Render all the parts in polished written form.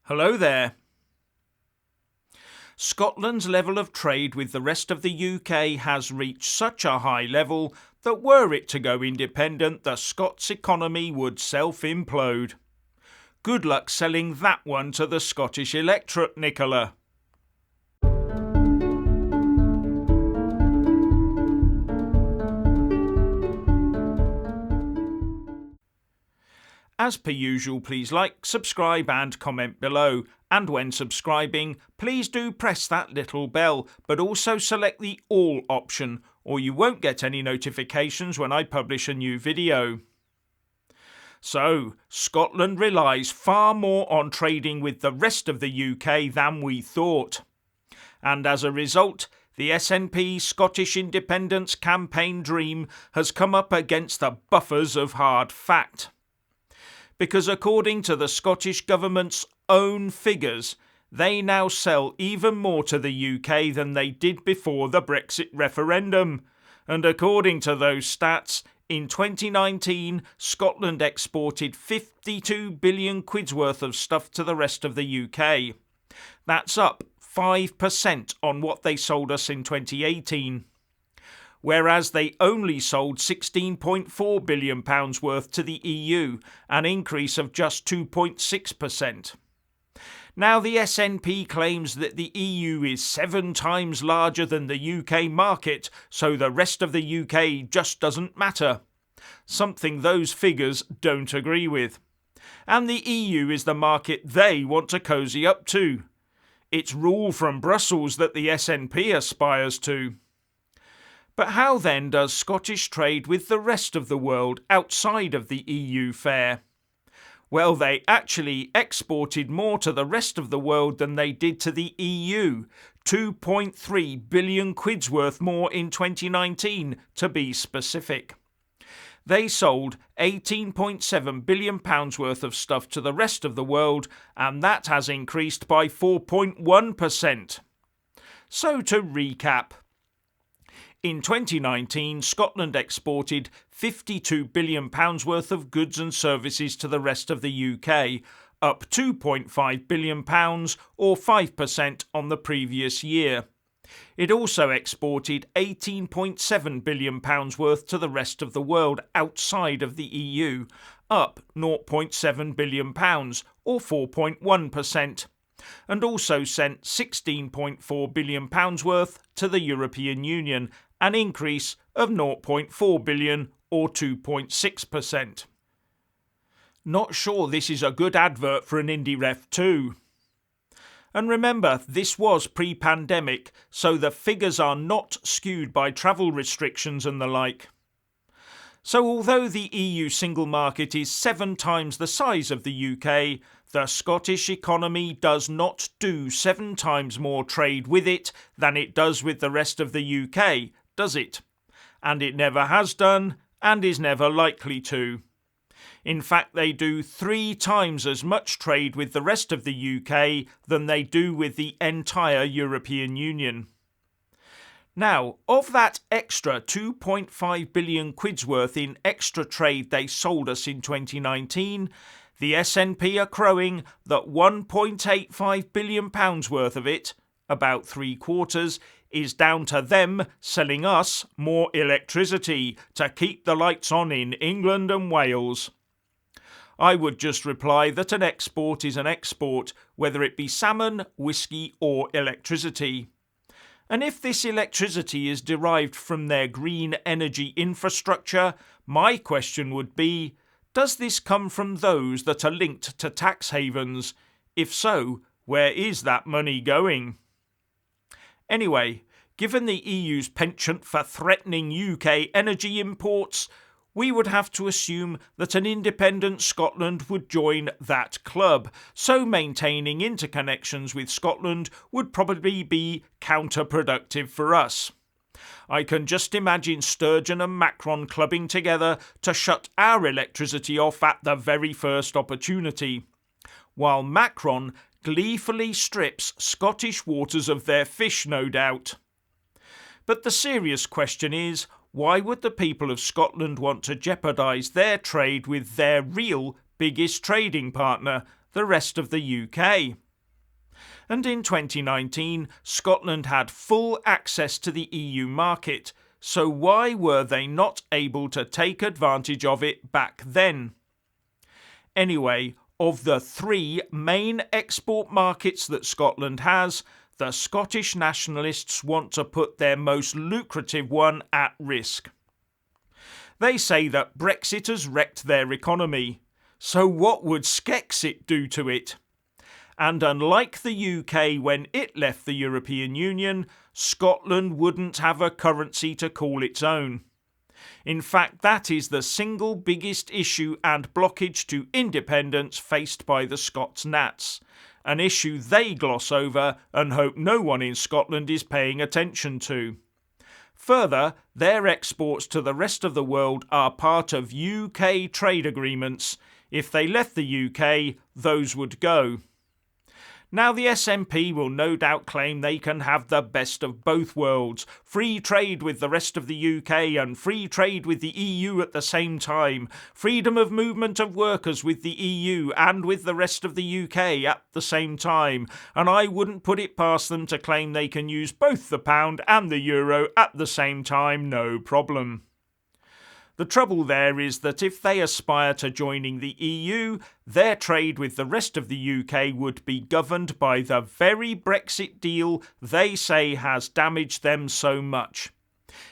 Hello there. Scotland's level of trade with the rest of the UK has reached such a high level that were it to go independent, the Scots economy would self-implode. Good luck selling that one to the Scottish electorate, Nicola. As per usual, please like, subscribe and comment below. And when subscribing, please do press that little bell, but also select the all option, or you won't get any notifications when I publish a new video. So, Scotland relies far more on trading with the rest of the UK than we thought. And as a result, the SNP Scottish Independence Campaign dream has come up against the buffers of hard fact. Because according to the Scottish Government's own figures, they now sell even more to the UK than they did before the Brexit referendum. And according to those stats, in 2019, Scotland exported 52 billion quid's worth of stuff to the rest of the UK. That's up 5% on what they sold us in 2018. Whereas they only sold £16.4 billion worth to the EU, an increase of just 2.6%. Now the SNP claims that the EU is 7 times larger than the UK market, so the rest of the UK just doesn't matter. Something those figures don't agree with. And the EU is the market they want to cosy up to. It's rule from Brussels that the SNP aspires to. But how then does Scottish trade with the rest of the world outside of the EU fare? Well, they actually exported more to the rest of the world than they did to the EU, 2.3 billion quid's worth more in 2019 to be specific. They sold £18.7 billion worth of stuff to the rest of the world, and that has increased by 4.1%. So to recap, in 2019, Scotland exported £52 billion worth of goods and services to the rest of the UK, up £2.5 billion or 5% on the previous year. It also exported £18.7 billion worth to the rest of the world outside of the EU, up £0.7 billion or 4.1%. And also sent £16.4 billion worth to the European Union, an increase of £0.4 billion or 2.6%. Not sure this is a good advert for an indie ref too. And remember, this was pre-pandemic, so the figures are not skewed by travel restrictions and the like. So although the EU single market is 7 times the size of the UK, the Scottish economy does not do 7 times more trade with it than it does with the rest of the UK, does it? And it never has done, and is never likely to. In fact, they do 3 times as much trade with the rest of the UK than they do with the entire European Union. Now, of that extra 2.5 billion quid's worth in extra trade they sold us in 2019, the SNP are crowing that £1.85 billion worth of it, about 3/4, is down to them selling us more electricity to keep the lights on in England and Wales. I would just reply that an export is an export, whether it be salmon, whisky or electricity. And if this electricity is derived from their green energy infrastructure, my question would be, does this come from those that are linked to tax havens? If so, where is that money going? Anyway, given the EU's penchant for threatening UK energy imports, we would have to assume that an independent Scotland would join that club, so maintaining interconnections with Scotland would probably be counterproductive for us. I can just imagine Sturgeon and Macron clubbing together to shut our electricity off at the very first opportunity, while Macron gleefully strips Scottish waters of their fish, no doubt. But the serious question is, why would the people of Scotland want to jeopardise their trade with their real biggest trading partner, the rest of the UK. And in 2019, Scotland had full access to the EU market, so why were they not able to take advantage of it back then? Anyway, of the 3 main export markets that Scotland has, the Scottish nationalists want to put their most lucrative one at risk. They say that Brexit has wrecked their economy, so what would Skexit do to it? And unlike the UK when it left the European Union, Scotland wouldn't have a currency to call its own. In fact, that is the single biggest issue and blockage to independence faced by the Scots Nats, an issue they gloss over and hope no one in Scotland is paying attention to. Further, their exports to the rest of the world are part of UK trade agreements. If they left the UK, those would go. Now the SNP will no doubt claim they can have the best of both worlds, free trade with the rest of the UK and free trade with the EU at the same time, freedom of movement of workers with the EU and with the rest of the UK at the same time, and I wouldn't put it past them to claim they can use both the pound and the euro at the same time, no problem. The trouble there is that if they aspire to joining the EU, their trade with the rest of the UK would be governed by the very Brexit deal they say has damaged them so much.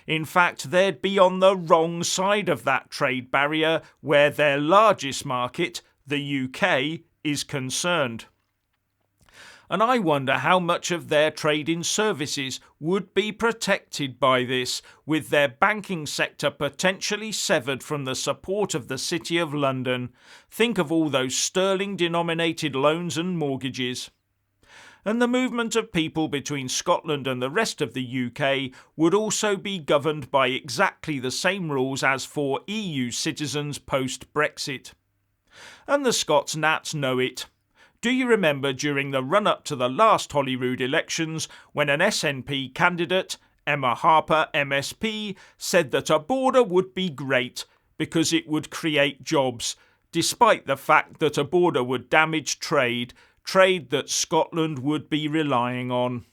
In fact, they'd be on the wrong side of that trade barrier where their largest market, the UK, is concerned. And I wonder how much of their trade in services would be protected by this, with their banking sector potentially severed from the support of the City of London. Think of all those sterling-denominated loans and mortgages. And the movement of people between Scotland and the rest of the UK would also be governed by exactly the same rules as for EU citizens post-Brexit. And the Scots Nats know it. Do you remember during the run-up to the last Holyrood elections when an SNP candidate, Emma Harper MSP, said that a border would be great because it would create jobs, despite the fact that a border would damage trade that Scotland would be relying on.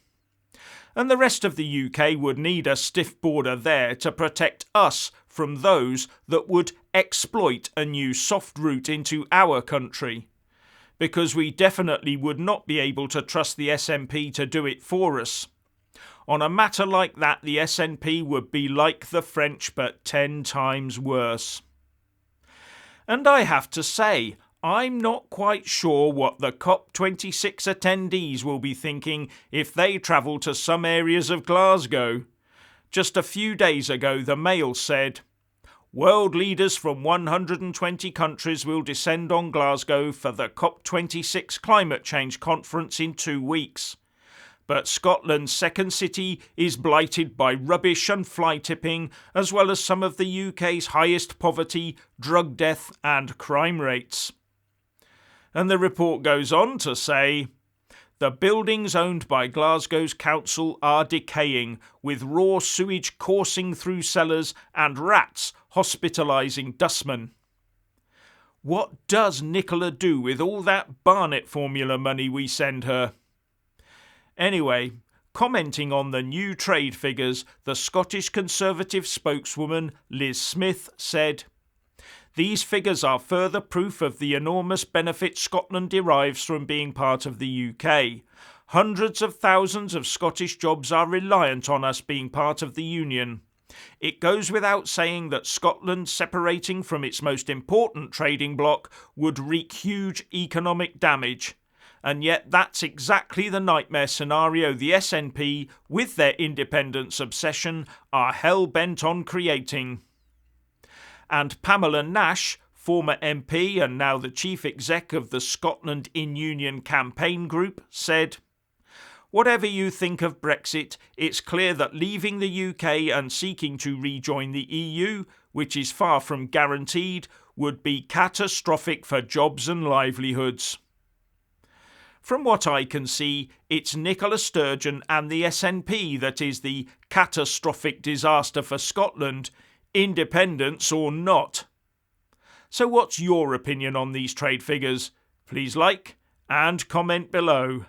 And the rest of the UK would need a stiff border there to protect us from those that would exploit a new soft route into our country. Because we definitely would not be able to trust the SNP to do it for us. On a matter like that, the SNP would be like the French but 10 times worse. And I have to say, I'm not quite sure what the COP26 attendees will be thinking if they travel to some areas of Glasgow. Just a few days ago, the Mail said, world leaders from 120 countries will descend on Glasgow for the COP26 climate change conference in 2 weeks. But Scotland's second city is blighted by rubbish and fly tipping, as well as some of the UK's highest poverty, drug death and crime rates. And the report goes on to say, the buildings owned by Glasgow's council are decaying, with raw sewage coursing through cellars and rats hospitalising dustmen. What does Nicola do with all that Barnett formula money we send her? Anyway, commenting on the new trade figures, the Scottish Conservative spokeswoman Liz Smith said, these figures are further proof of the enormous benefit Scotland derives from being part of the UK. Hundreds of thousands of Scottish jobs are reliant on us being part of the Union. It goes without saying that Scotland separating from its most important trading bloc would wreak huge economic damage. And yet that's exactly the nightmare scenario the SNP, with their independence obsession, are hell-bent on creating. And Pamela Nash, former MP and now the chief exec of the Scotland in Union campaign group, said, whatever you think of Brexit, it's clear that leaving the UK and seeking to rejoin the EU, which is far from guaranteed, would be catastrophic for jobs and livelihoods. From what I can see, it's Nicola Sturgeon and the SNP that is the catastrophic disaster for Scotland, independence or not. So what's your opinion on these trade figures? Please like and comment below.